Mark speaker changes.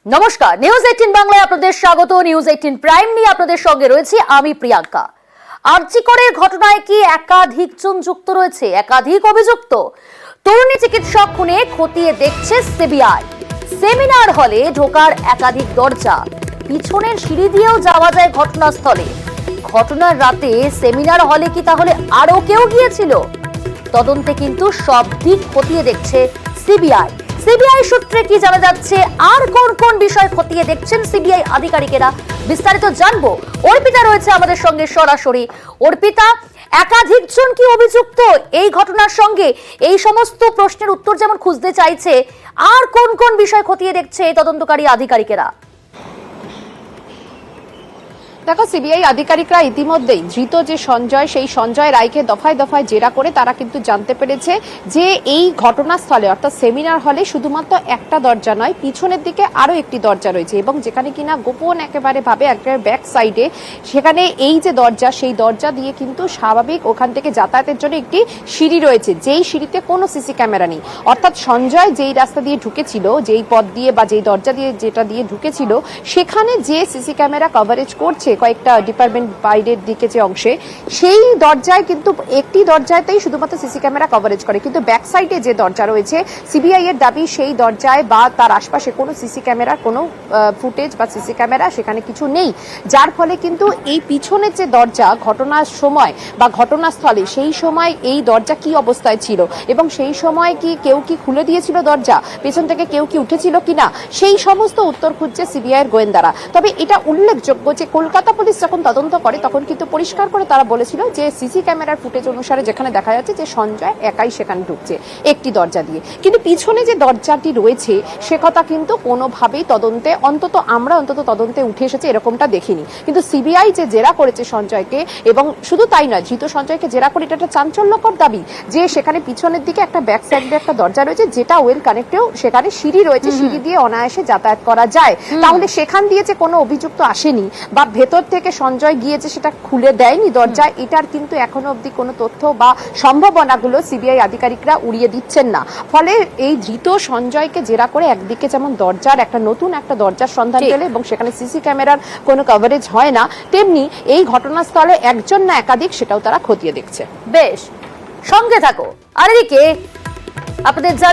Speaker 1: নমস্কার, নিউজ 18 বাংলায় আপনাদের স্বাগত। নিউজ 18 প্রাইম নিয়ে আপনাদের সঙ্গে রয়েছে আমি প্রিয়াঙ্কা। আরজিকরের ঘটনায় কি একাধিক জন যুক্ত রয়েছে, একাধিক অভিযুক্ত? তরুণী চিকিৎসক খুনে খতিয়ে দেখছে সিবিআই। সেমিনার হলে ঢোকার একাধিক দরজা, পিছনের সিঁড়ি দিয়েও যাওয়া যায় ঘটনাস্থলে। ঘটনার রাতে সেমিনার হলে কি তাহলে আরো কেউ গিয়েছিল? তদন্তে কিন্তু সব দিক খতিয়ে দেখছে সিবিআই। সিবিআই সূত্রে কি জানা যাচ্ছে, আর কোন কোন বিষয় খতিয়ে দেখছেন সিবিআই আধিকারিকেরা, বিস্তারিত জানবো। অর্পিতা রয়েছে আমাদের সঙ্গে সরাসরি। অর্পিতা, একাধিক জন কি অভিযুক্ত এই ঘটনার সঙ্গে? এই সমস্ত প্রশ্নের উত্তর যেমন খুঁজতে চাইছে, আর কোন কোন বিষয় খতিয়ে দেখছে তদন্তকারী আধিকারিকেরা?
Speaker 2: দেখো, সিবিআই আধিকারিকরা ইতিমধ্যেই ধৃত যে সঞ্জয়, সেই সঞ্জয় রায়কে দফায় দফায় জেরা করে তারা কিন্তু জানতে পেরেছে যে এই ঘটনাস্থলে অর্থাৎ সেমিনার হলে শুধুমাত্র একটা দরজা নয়, পিছনের দিকে আরো একটি দরজা রয়েছে এবং যেখানে কিনা গোপন একেবারে ভাবে একেবারে ব্যাক সাইডে সেখানে এই যে দরজা, সেই দরজা দিয়ে কিন্তু স্বাভাবিক ওখান থেকে যাতায়াতের জন্য একটি সিঁড়ি রয়েছে, যেই সিঁড়িতে কোনো সিসি ক্যামেরা নেই। অর্থাৎ সঞ্জয় যেই রাস্তা দিয়ে ঢুকেছিল, যেই পথ দিয়ে বা যেই দরজা দিয়ে যেটা দিয়ে ঢুকেছিল, সেখানে যে সিসি ক্যামেরা কভারেজ করছে কয়েকটা ডিপার্টমেন্ট বাইরের দিকে যে অংশে, সেই দরজায় কিন্তু একটি দরজাতেই শুধুমাত্র সিসি ক্যামেরা কভারেজ করে, কিন্তু ব্যাক সাইডে যে দরজা রয়েছে সিবিআই এর দাবি সেই দরজায় বা তার আশপাশে কোনো সিসি ক্যামেরার কোনো ফুটেজ বা সিসি ক্যামেরা সেখানে কিছু নেই। যার ফলে কিন্তু এই পিছনের যে দরজা, ঘটনার সময় বা ঘটনাস্থলে সেই সময় এই দরজা কি অবস্থায় ছিল এবং সেই সময় কি কেউ কি খুলে দিয়েছিল দরজা, পেছন থেকে কেউ কি উঠেছিল কিনা, সেই সমস্ত উত্তর খুঁজছে সিবিআই এর গোয়েন্দারা। তবে এটা উল্লেখযোগ্য যে কলকাতা পুলিশ যখন তদন্ত করে তখন কিন্তু পরিষ্কার করে তারা বলেছিল যে সিসি ক্যামেরার ফুটেজ অনুসারে যেখানে দেখা যাচ্ছে যে সঞ্জয় একাই সেখানে ঢুকছে একটি দরজা দিয়ে, কিন্তু পিছনে যে দরজাটি রয়েছে সে কথা কিন্তু কোনোভাবেই তদন্তে আমরা তদন্তে উঠে এসেছে এরকমটা দেখিনি। কিন্তু সিবিআই যে জেরা করেছে সঞ্জয়কে, এবং শুধু তাই নয়, ধৃত সঞ্জয়কে জেরা করে এটা একটা চাঞ্চল্যকর দাবি যে সেখানে পিছনের দিকে একটা ব্যাক সাইডে একটা দরজা রয়েছে যেটা ওয়েল কানেক্টেড, সেখানে সিঁড়ি রয়েছে, সিঁড়ি দিয়ে অনায়াসে যাতায়াত করা যায়। তাহলে সেখান দিয়ে যে কোনো অভিযুক্ত আসেনি বা ভেতর থেকে সঞ্জয় গিয়েছে সেটা খুলে দেয়নি দরজা, এটার কিন্তু এখনো অবধি কোনো তথ্য বা সম্ভাবনাগুলো সিবিআই আধিকারিকরা উড়িয়ে দিচ্ছেন না। ফলে এই ধৃত সঞ্জয়কে জেরা করে একদিকে যেমন দরজার নতুন একটা দরজার সন্ধান পেলে এবং সেখানে সিসি ক্যামেরার কোনো কভারেজ হয় না, তেমনি এই ঘটনাস্থলে একজন না একাধিক সেটাও তারা খতিয়ে দেখছে।
Speaker 1: বেশ, সঙ্গে থাকো। আর এদিকে আপনাদের জানি